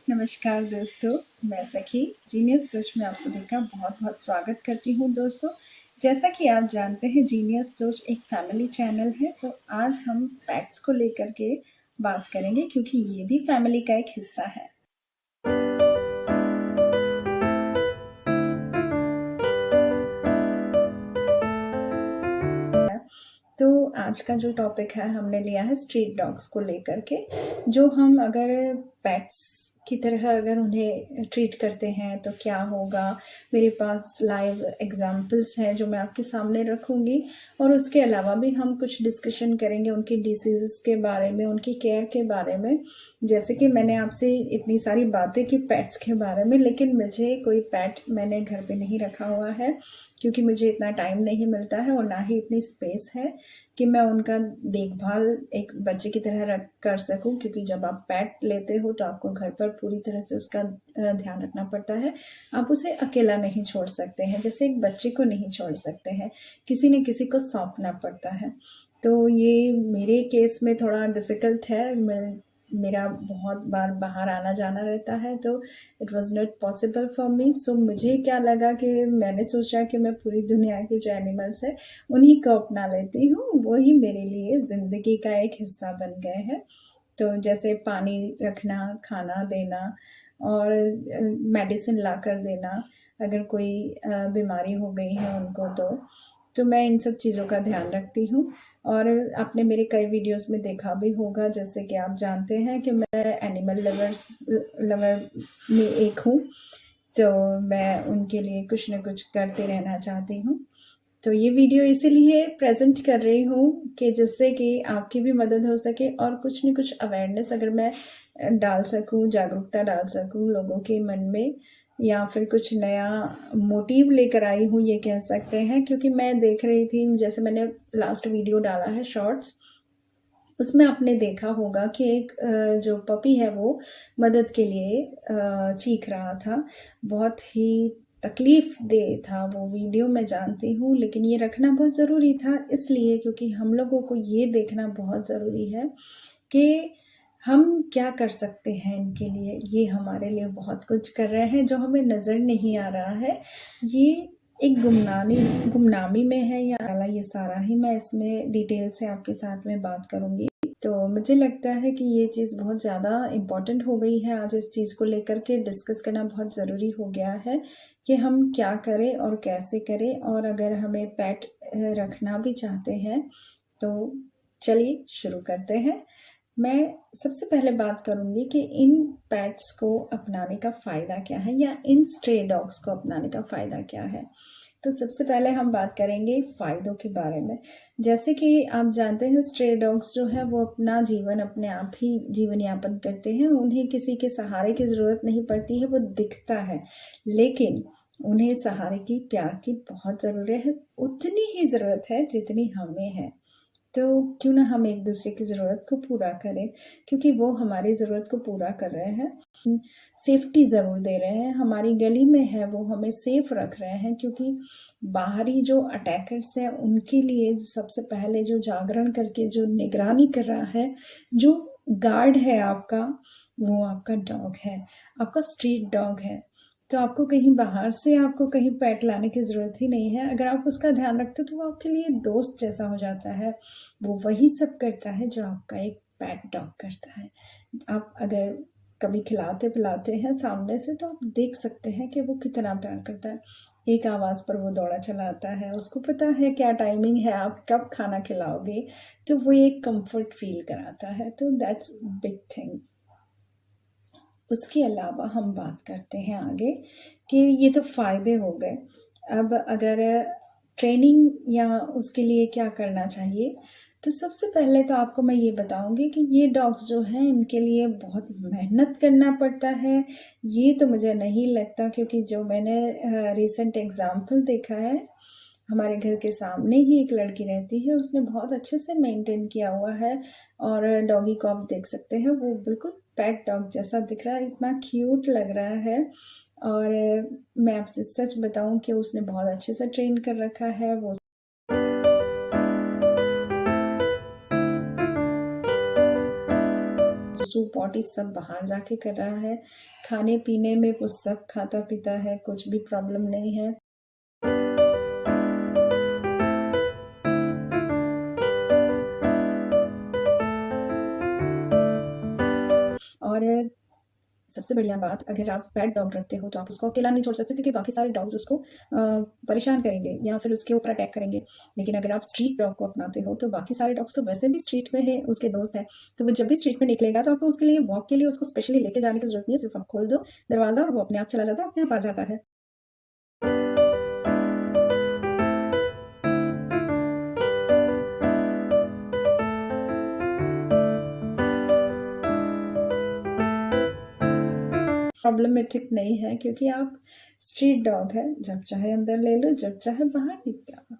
नमस्कार दोस्तों, मैं सखी जीनियस सोच में आप सभी का बहुत बहुत स्वागत करती हूँ। दोस्तों, जैसा कि आप जानते हैं जीनियस सोच एक फैमिली चैनल है, तो आज हम पेट्स को लेकर के बात करेंगे क्योंकि ये भी फैमिली का एक हिस्सा है। तो आज का जो टॉपिक है हमने लिया है स्ट्रीट डॉग्स को लेकर के, जो हम अगर पेट्स की तरह अगर उन्हें ट्रीट करते हैं तो क्या होगा। मेरे पास लाइव एग्जाम्पल्स हैं जो मैं आपके सामने रखूँगी, और उसके अलावा भी हम कुछ डिस्कशन करेंगे उनकी डिसीज़ के बारे में, उनकी केयर के बारे में। जैसे कि मैंने आपसे इतनी सारी बातें की पेट्स के बारे में, लेकिन मुझे कोई पेट मैंने घर पे नहीं रखा हुआ है क्योंकि मुझे इतना टाइम नहीं मिलता है और ना ही इतनी स्पेस है कि मैं उनका देखभाल एक बच्चे की तरह कर सकूं। क्योंकि जब आप पेट लेते हो तो आपको घर पर पूरी तरह से उसका ध्यान रखना पड़ता है। आप उसे अकेला नहीं छोड़ सकते हैं, जैसे एक बच्चे को नहीं छोड़ सकते हैं, किसी न किसी को सौंपना पड़ता है। तो ये मेरे केस में थोड़ा डिफ़िकल्ट है। मेरा बहुत बार बाहर आना जाना रहता है, तो it was not possible for me. So मुझे क्या लगा कि मैंने सोचा कि मैं पूरी दुनिया के जो एनिमल्स है उन्हीं को अपना लेती हूँ, वही मेरे लिए ज़िंदगी का एक हिस्सा बन गए हैं। तो जैसे पानी रखना, खाना देना और मेडिसिन ला कर देना, अगर कोई बीमारी हो गई है उनको तो मैं इन सब चीज़ों का ध्यान रखती हूँ। और आपने मेरे कई वीडियोस में देखा भी होगा, जैसे कि आप जानते हैं कि मैं एनिमल लवर में एक हूँ, तो मैं उनके लिए कुछ न कुछ करते रहना चाहती हूँ। तो ये वीडियो इसीलिए प्रेजेंट कर रही हूँ कि जिससे कि आपकी भी मदद हो सके और कुछ न कुछ अवेयरनेस अगर मैं डाल सकूँ, जागरूकता डाल सकूँ लोगों के मन में, या फिर कुछ नया मोटिव लेकर आई हूँ ये कह सकते हैं। क्योंकि मैं देख रही थी, जैसे मैंने लास्ट वीडियो डाला है शॉर्ट्स, उसमें आपने देखा होगा कि एक जो पपी है वो मदद के लिए चीख रहा था। बहुत ही तकलीफ दे था वो वीडियो, मैं जानती हूँ, लेकिन ये रखना बहुत ज़रूरी था इसलिए क्योंकि हम लोगों को ये देखना बहुत ज़रूरी है कि हम क्या कर सकते हैं इनके लिए। ये हमारे लिए बहुत कुछ कर रहे हैं जो हमें नज़र नहीं आ रहा है। ये एक गुमनामी में है या ये सारा ही मैं इसमें डिटेल से आपके साथ में बात करूँगी। तो मुझे लगता है कि ये चीज़ बहुत ज़्यादा इम्पॉर्टेंट हो गई है। आज इस चीज़ को लेकर के डिस्कस करना बहुत ज़रूरी हो गया है कि हम क्या करें और कैसे करें। और अगर हमें पेट रखना भी चाहते हैं तो चलिए शुरू करते हैं। मैं सबसे पहले बात करूँगी कि इन पेट्स को अपनाने का फ़ायदा क्या है, या इन स्ट्रे डॉग्स को अपनाने का फ़ायदा क्या है। तो सबसे पहले हम बात करेंगे फ़ायदों के बारे में। जैसे कि आप जानते हैं स्ट्रे डॉग्स जो है वो अपना जीवन अपने आप ही जीवन यापन करते हैं। उन्हें किसी के सहारे की ज़रूरत नहीं पड़ती है, वो दिखता है, लेकिन उन्हें सहारे की, प्यार की बहुत ज़रूरत है। उतनी ही ज़रूरत है जितनी हमें है। तो क्यों ना हम एक दूसरे की ज़रूरत को पूरा करें, क्योंकि वो हमारी ज़रूरत को पूरा कर रहे हैं। सेफ्टी ज़रूर दे रहे हैं, हमारी गली में है वो हमें सेफ रख रहे हैं। क्योंकि बाहरी जो अटैकर्स हैं उनके लिए सबसे पहले जो जागरण करके जो निगरानी कर रहा है, जो गार्ड है आपका, वो आपका डॉग है, आपका स्ट्रीट डॉग है। तो आपको कहीं बाहर से आपको कहीं पेट लाने की ज़रूरत ही नहीं है। अगर आप उसका ध्यान रखते हो तो वो आपके लिए दोस्त जैसा हो जाता है। वो वही सब करता है जो आपका एक पेट डॉग करता है। आप अगर कभी खिलाते पिलाते हैं सामने से तो आप देख सकते हैं कि वो कितना प्यार करता है। एक आवाज़ पर वो दौड़ा चला आता है, उसको पता है क्या टाइमिंग है, आप कब खाना खिलाओगे, तो वो एक कंफर्ट फील कराता है। तो दैट्स बिग थिंग। उसके अलावा हम बात करते हैं आगे कि ये तो फ़ायदे हो गए। अब अगर ट्रेनिंग या उसके लिए क्या करना चाहिए, तो सबसे पहले तो आपको मैं ये बताऊंगी कि ये डॉग्स जो हैं इनके लिए बहुत मेहनत करना पड़ता है। ये तो मुझे नहीं लगता, क्योंकि जो मैंने रिसेंट एग्जाम्पल देखा है, हमारे घर के सामने ही एक लड़की रहती है, उसने बहुत अच्छे से मेंटेन किया हुआ है। और डॉगी को आप देख सकते हैं, वो बिल्कुल पेट डॉग जैसा दिख रहा है, इतना क्यूट लग रहा है। और मैं आपसे सच बताऊं कि उसने बहुत अच्छे से ट्रेन कर रखा है। वो सुसु पॉटी सब बाहर जाके कर रहा है। खाने पीने में वो सब खाता पीता है, कुछ भी प्रॉब्लम नहीं है। और सबसे बढ़िया बात, अगर आप पेट डॉग रखते हो तो आप उसको अकेला नहीं छोड़ सकते, क्योंकि बाकी सारे डॉग्स उसको परेशान करेंगे या फिर उसके ऊपर अटैक करेंगे। लेकिन अगर आप स्ट्रीट डॉग को अपनाते हो तो बाकी सारे डॉग्स तो वैसे भी स्ट्रीट में है, उसके दोस्त हैं, तो वो जब भी स्ट्रीट में निकलेगा तो आपको उसके लिए वॉक के लिए उसको स्पेशली लेके जाने की जरूरत नहीं है। सिर्फ आप खोल दो दरवाज़ा और वो अपने आप चला जाता है, अपने आप आ जाता है। प्रॉब्लमेटिक नहीं है, क्योंकि आप स्ट्रीट डॉग है, जब चाहे अंदर ले लो, जब चाहे बाहर निकालो।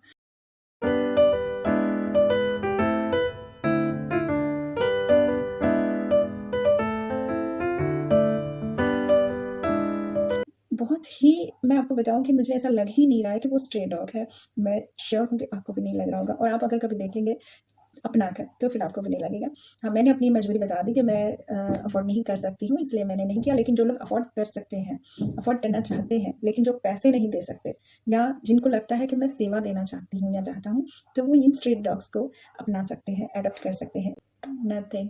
बहुत ही, मैं आपको बताऊँ कि मुझे ऐसा लग ही नहीं रहा है कि वो स्ट्रे डॉग है। मैं श्योर हूँ कि आपको भी नहीं लग रहा होगा, और आप अगर कभी देखेंगे अपना कर तो फिर आपको भी नहीं लगेगा। हाँ, मैंने अपनी मजबूरी बता दी कि मैं अफ़ोर्ड नहीं कर सकती हूँ, इसलिए मैंने नहीं किया। लेकिन जो लोग अफ़ोर्ड कर सकते हैं, अफ़ोर्ड करना चाहते हैं, लेकिन जो पैसे नहीं दे सकते, या जिनको लगता है कि मैं सेवा देना चाहती हूँ या चाहता हूँ, तो वो इन स्ट्रीट डॉग्स को अपना सकते हैं, एडॉप्ट कर सकते हैं। नथिंग,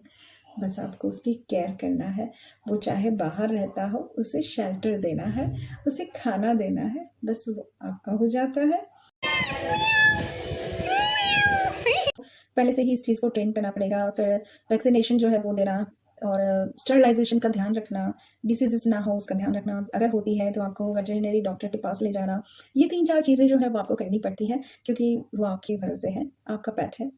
बस आपको उसकी केयर करना है। वो चाहे बाहर रहता हो, उसे शेल्टर देना है, उसे खाना देना है, बस वो आपका हो जाता है। पहले से ही इस चीज़ को ट्रेन करना पड़ेगा, फिर वैक्सीनेशन जो है वो देना, और स्टरलाइजेशन का ध्यान रखना, डिसीजेस ना हो उसका ध्यान रखना, अगर होती है तो आपको वेटरनरी डॉक्टर के पास ले जाना। ये 3-4 चीज़ें जो है वो आपको करनी पड़ती है, क्योंकि वो आपके भरोसे है, आपका पेट है,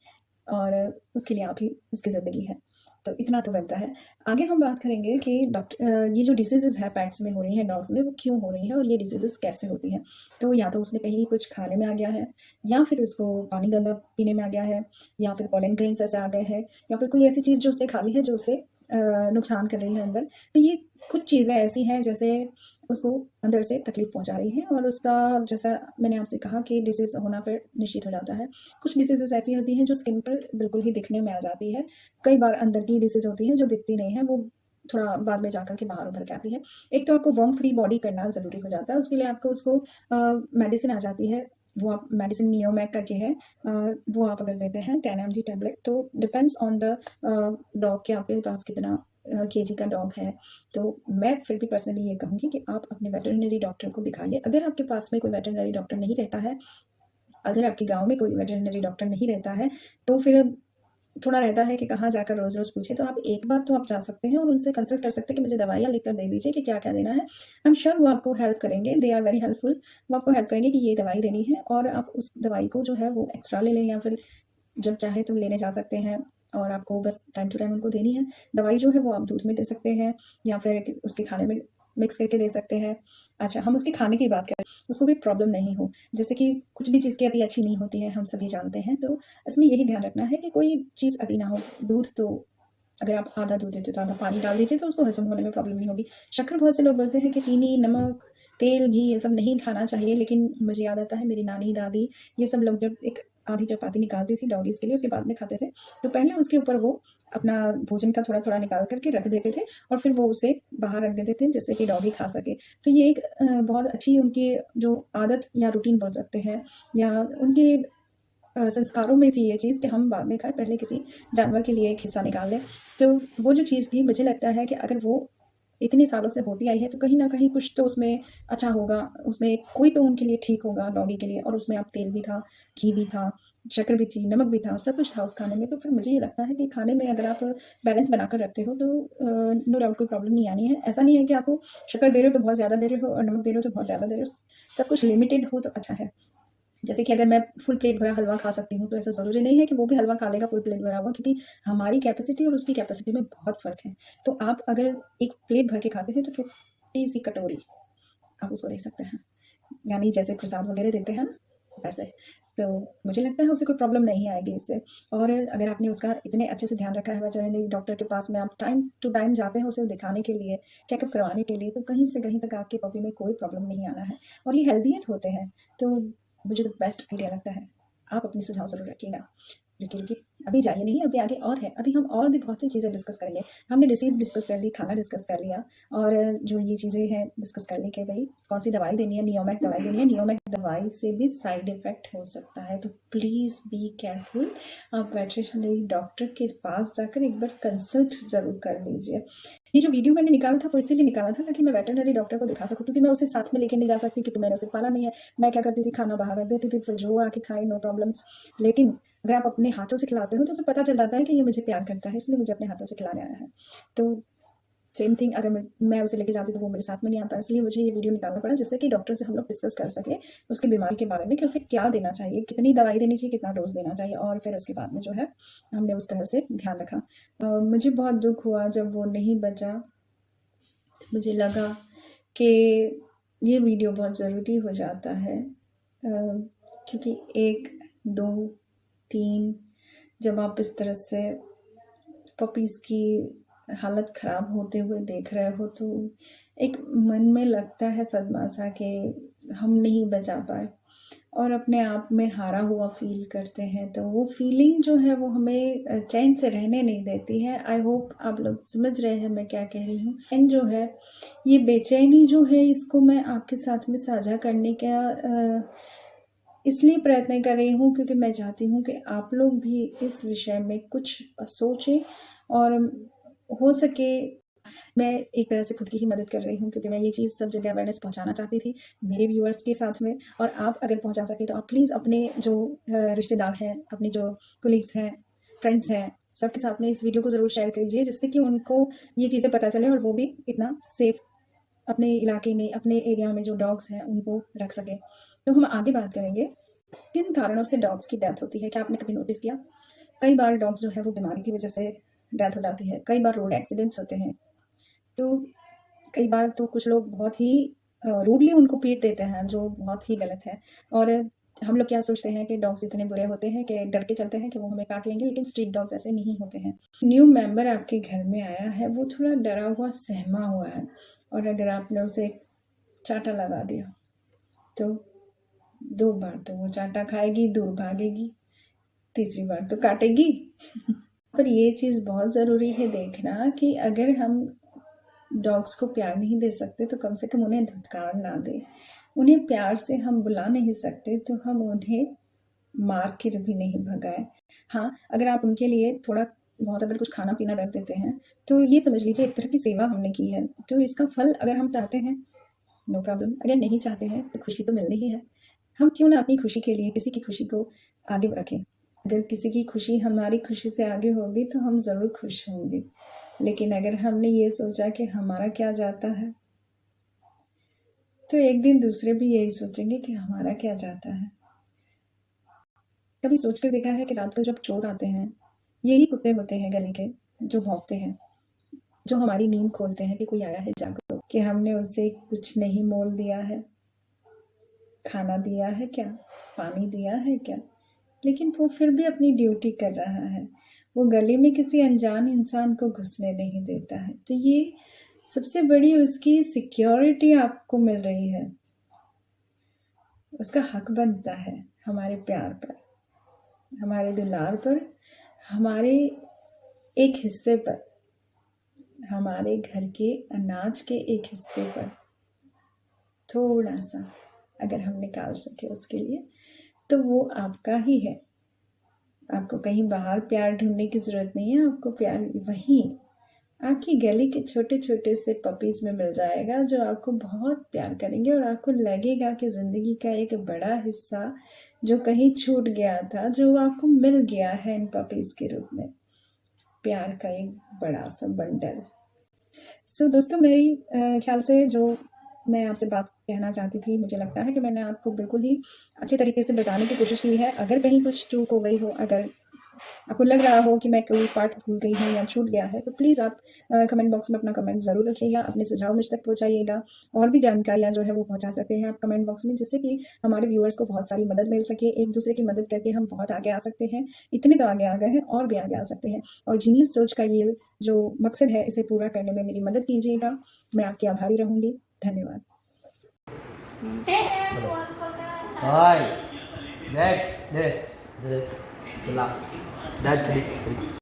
और उसके लिए आप ही उसकी ज़िंदगी है। तो इतना तो बनता है। आगे हम बात करेंगे कि ये जो डिसीज़ेज़ है पेट्स में हो रही हैं, डॉग्स में, वो क्यों हो रही हैं और ये डिसीज़ेज़ कैसे होती हैं। तो या तो उसने कहीं कुछ खाने में आ गया है, या फिर उसको पानी गंदा पीने में आ गया है, या फिर पॉलन ग्रेन्स ऐसे आ गए हैं, या फिर कोई ऐसी चीज़ जो उसने खा ली है जो उसे नुकसान कर रही है अंदर। तो ये कुछ चीज़ें ऐसी हैं जैसे उसको अंदर से तकलीफ़ पहुँचा रही हैं, और उसका, जैसा मैंने आपसे कहा कि डिसीज़ होना फिर निश्चित हो जाता है। कुछ डिसीज़ेज़ ऐसी होती हैं जो स्किन पर बिल्कुल ही दिखने में आ जाती है। कई बार अंदर की डिसीज़ होती हैं जो दिखती नहीं है, वो थोड़ा बाद में जाकर के बाहर उभर के आती है। एक तो आपको वर्म फ्री बॉडी करना ज़रूरी हो जाता है, उसके लिए आपको उसको मेडिसिन आ जाती है, वो आप मेडिसिन नियोमैक करके है, वो आप अगर देते हैं 10 mg टैबलेट, तो डिपेंड्स ऑन द डॉग कि आपके पास कितना केजी का डॉग है। तो मैं फिर भी पर्सनली ये कहूँगी कि आप अपने वेटरनरी डॉक्टर को दिखाइए। अगर आपके पास में कोई वेटरनरी डॉक्टर नहीं रहता है, अगर आपके गाँव में कोई वेटरनरी डॉक्टर नहीं रहता है, तो फिर थोड़ा रहता है कि कहाँ जाकर रोज़-रोज़ पूछे, तो आप एक बार तो आप जा सकते हैं और उनसे कंसल्ट कर सकते हैं कि मुझे दवाइयाँ लिख कर दे दीजिए कि क्या-क्या देना है। आई एम श्योर वो आपको हेल्प करेंगे, दे आर वेरी हेल्पफुल। वो आपको हेल्प करेंगे कि ये दवाई देनी है, और आप उस दवाई को जो है वो एक्स्ट्रा ले लें, या फिर जब चाहे तो लेने जा सकते हैं, और आपको बस टाइम टू टाइम उनको देनी है। दवाई जो है वो आप दूध में दे सकते हैं, या फिर उसके खाने में मिक्स करके दे सकते हैं। अच्छा, हम उसके खाने की बात करें, उसको कोई प्रॉब्लम नहीं हो, जैसे कि कुछ भी चीज़ की अति अच्छी नहीं होती है, हम सभी जानते हैं। तो इसमें यही ध्यान रखना है कि कोई चीज़ अति ना हो। दूध तो अगर आप आधा दूध देते हो तो आधा पानी डाल दीजिए, तो उसको हज़म होने में प्रॉब्लम नहीं होगी। शक्कर, बहुत से लोग बोलते हैं कि चीनी, नमक, तेल, घी ये सब नहीं खाना चाहिए, लेकिन मुझे याद आता है मेरी नानी, दादी, ये सब लोग जब एक आधी चपाती निकालती थी डॉगीज़ के लिए, उसके बाद में खाते थे, तो पहले उसके ऊपर वो अपना भोजन का थोड़ा-थोड़ा निकाल कर के रख देते थे, और फिर वो उसे बाहर रख देते थे जिससे कि डॉगी खा सके। तो ये एक बहुत अच्छी उनकी जो आदत या रूटीन बोल सकते हैं, या उनके संस्कारों में थी ये चीज़ कि हम बाद में खाएँ, पहले किसी जानवर के लिए एक हिस्सा निकाल लें। तो वो जो चीज़ थी, मुझे लगता है कि अगर वो इतने सालों से होती आई है, तो कहीं न कहीं कुछ तो उसमें अच्छा होगा, उसमें कोई तो उनके लिए ठीक होगा डॉगी के लिए, और उसमें अब तेल भी था, घी भी था, शक्कर भी थी, नमक भी था, सब कुछ था उस खाने में। तो फिर मुझे ये लगता है कि खाने में अगर आप बैलेंस बनाकर रखते हो, तो नो डाउट कोई प्रॉब्लम नहीं आनी है। ऐसा नहीं है कि आपको शक्कर दे रहे हो तो बहुत ज़्यादा दे रहे हो, और नमक दे रहे हो तो बहुत ज़्यादा दे रहे हो। सब कुछ लिमिटेड हो तो अच्छा है। जैसे कि अगर मैं फुल प्लेट भरा हलवा खा सकती हूँ, तो ऐसा ज़रूरी नहीं है कि वो भी हलवा खा लेगा फुल प्लेट भरा हुआ, क्योंकि हमारी कैपेसिटी और उसकी कैपेसिटी में बहुत फ़र्क है। तो आप अगर एक प्लेट भर के खाते हैं, तो छोटी-सी कटोरी आप उसको दे सकते हैं। यानी जैसे प्रसाद वगैरह देते हैं ना, वैसे। तो मुझे लगता है उसे कोई प्रॉब्लम नहीं आएगी इससे। और अगर आपने उसका इतने अच्छे से ध्यान रखा है, वेटरनरी डॉक्टर के पास में आप टाइम टू टाइम जाते हैं उसे दिखाने के लिए, चेकअप करवाने के लिए, तो कहीं से कहीं तक आपकी पपी में कोई प्रॉब्लम नहीं आना है, और ये हेल्दी एंड होते हैं। तो मुझे तो बेस्ट आइडिया लगता है। आप अपनी सुझाव ज़रूर रखिएगा। रुकिए, रुकिए। अभी जाइए नहीं, अभी आगे और है, अभी हम और भी बहुत सी चीज़ें डिस्कस करेंगे। हमने डिसीज़ डिस्कस कर ली, खाना डिस्कस कर लिया और जो ये चीज़ें हैं डिस्कस कर ली कि भई कौन-सी दवाई देनी है, नियोमैक दवाई देनी है। नियोमैक दवाई से भी साइड इफ़ेक्ट हो सकता है, तो प्लीज़ बी केयरफुल। आप वेटरिनरी डॉक्टर के पास जाकर एक बार कंसल्ट ज़रूर कर लीजिए। ये जो वीडियो मैंने निकाला था वो इसीलिए निकाला था ताकि मैं वेटरिनरी डॉक्टर को दिखा सकूँ, क्योंकि मैं उसे साथ में लेके नहीं जा सकती क्योंकि मैंने उसे पाला नहीं है। मैं क्या करती थी, खाना बाहर रख देती थी, फिर जो वो आके खाए, नो प्रॉब्लम्स। लेकिन अगर आप अपने हाथों से खिलाते हो तो उसे पता चल जाता है कि ये मुझे प्यार करता है, इसलिए मुझे अपने हाथों से खिलाने आया है। तो सेम थिंग अगर मैं उसे लेके जाती तो वो मेरे साथ में नहीं आता, इसलिए मुझे ये वीडियो निकालना पड़ा जिससे कि डॉक्टर से हम लोग डिस्कस कर सकें उसकी बीमारी के बारे में कि उसे क्या देना चाहिए, कितनी दवाई देनी चाहिए, कितना डोज देना चाहिए, और फिर उसके बाद में जो है हमने उस तरह से ध्यान रखा। मुझे बहुत दुख हुआ जब वो नहीं बचा। मुझे लगा कि ये वीडियो बहुत ज़रूरी हो जाता है, क्योंकि 1, 2, 3 जब आप इस तरह से पपीज़ की हालत ख़राब होते हुए देख रहे हो तो एक मन में लगता है सदमा सा कि हम नहीं बचा पाए और अपने आप में हारा हुआ फ़ील करते हैं। तो वो फ़ीलिंग जो है वो हमें चैन से रहने नहीं देती है। आई होप आप लोग समझ रहे हैं मैं क्या कह रही हूँ। एंड जो है ये बेचैनी जो है इसको मैं आपके साथ में साझा करने का इसलिए प्रयत्न कर रही हूँ क्योंकि मैं चाहती हूँ कि आप लोग भी इस विषय में कुछ सोचें और हो सके मैं एक तरह से खुद की ही मदद कर रही हूँ क्योंकि मैं ये चीज़ सब जगह अवेयरनेस पहुँचाना चाहती थी मेरे व्यूअर्स के साथ में। और आप अगर पहुँचा सकें तो आप प्लीज़ अपने जो रिश्तेदार हैं, अपने जो कोलीग्स हैं, फ्रेंड्स हैं, सबके साथ में इस वीडियो को ज़रूर शेयर कीजिए जिससे कि उनको ये चीज़ें पता चले और वो भी इतना सेफ़ अपने इलाके में, अपने एरिया में जो डॉग्स हैं उनको रख सकें। तो हम आगे बात करेंगे किन कारणों से डॉग्स की डेथ होती है। क्या आपने कभी नोटिस किया? कई बार डॉग्स जो है वो बीमारी की वजह से डेथ हो जाती है, कई बार रोड एक्सीडेंट्स होते हैं, तो कई बार तो कुछ लोग बहुत ही रूडली उनको पीट देते हैं जो बहुत ही गलत है। और हम लोग क्या सोचते हैं कि डॉग्स इतने बुरे होते हैं कि डर के चलते हैं कि वो हमें काट लेंगे, लेकिन स्ट्रीट डॉग्स ऐसे नहीं होते हैं। न्यू मेंबर आपके घर में आया है, वो थोड़ा डरा हुआ सहमा हुआ है और अगर आपने उसे एक चाटा लगा दिया तो 2 बार तो वो चाटा खाएगी, दूर भागेगी, तीसरी बार तो काटेगी। पर ये चीज़ बहुत ज़रूरी है देखना कि अगर हम डॉग्स को प्यार नहीं दे सकते तो कम से कम उन्हें धुतकार ना दें। उन्हें प्यार से हम बुला नहीं सकते तो हम उन्हें मार कर भी नहीं भगाएँ। हाँ, अगर आप उनके लिए थोड़ा बहुत अगर कुछ खाना-पीना रख देते हैं, तो ये समझ लीजिए एक तरह की सेवा हमने की है। तो इसका फल अगर हम चाहते हैं, नो प्रॉब्लम, अगर नहीं चाहते हैं तो खुशी तो मिलनी ही है। हम क्यों ना अपनी खुशी के लिए किसी की खुशी को आगे रखें। अगर किसी की खुशी हमारी खुशी से आगे होगी तो हम ज़रूर खुश होंगे। लेकिन अगर हमने ये सोचा कि हमारा क्या जाता है, तो एक दिन दूसरे भी यही सोचेंगे कि हमारा क्या जाता है। कभी सोचकर देखा है कि रात को जब चोर आते हैं, यही कुत्ते होते हैं गली के जो भौंकते हैं, जो हमारी नींद खोलते हैं कि कोई आया है जागो, कि हमने उसे कुछ नहीं मोल दिया है, खाना दिया है क्या, पानी दिया है क्या, लेकिन वो फिर भी अपनी ड्यूटी कर रहा है। वो गली में किसी अनजान इंसान को घुसने नहीं देता है। तो ये सबसे बड़ी उसकी सिक्योरिटी आपको मिल रही है। उसका हक बनता है हमारे प्यार पर, हमारे दुलार पर, हमारे एक हिस्से पर, हमारे घर के अनाज के एक हिस्से पर थोड़ा सा अगर हम निकाल सके उसके लिए, तो वो आपका ही है। आपको कहीं बाहर प्यार ढूंढने की ज़रूरत नहीं है, आपको प्यार वहीं आपकी गली के छोटे-छोटे से पपीज़ में मिल जाएगा जो आपको बहुत प्यार करेंगे और आपको लगेगा कि ज़िंदगी का एक बड़ा हिस्सा जो कहीं छूट गया था, जो आपको मिल गया है इन पपीज़ के रूप में। प्यार का एक बड़ा-सा बंडल। सो दोस्तों मेरी ख़्याल से जो मैं आपसे बात कहना चाहती थी, मुझे लगता है कि मैंने आपको बिल्कुल ही अच्छे तरीके से बताने की कोशिश की है। अगर कहीं कुछ चूक हो गई हो, अगर आपको लग रहा हो कि मैं कोई पार्ट भूल गई हूँ या छूट गया है, तो प्लीज़ आप कमेंट बॉक्स में अपना कमेंट ज़रूर रखिएगा, अपने सुझाव मुझ तक पहुँचाइएगा। और भी जानकारियाँ जो है वो पहुँचा सकते हैं आप कमेंट बॉक्स में, जिससे कि हमारे व्यूअर्स को बहुत सारी मदद मिल सके। एक-दूसरे की मदद करके हम बहुत आगे आ सकते हैं। इतने तो आगे आ गए हैं और भी आगे आ सकते हैं। और जीनियस सोच का ये जो मकसद है, इसे पूरा करने में मेरी मदद कीजिएगा। मैं आपकी आभारी रहूँगी। धन्यवाद। Rồi, dép, đi, đi, đi làm. दाद प्लीज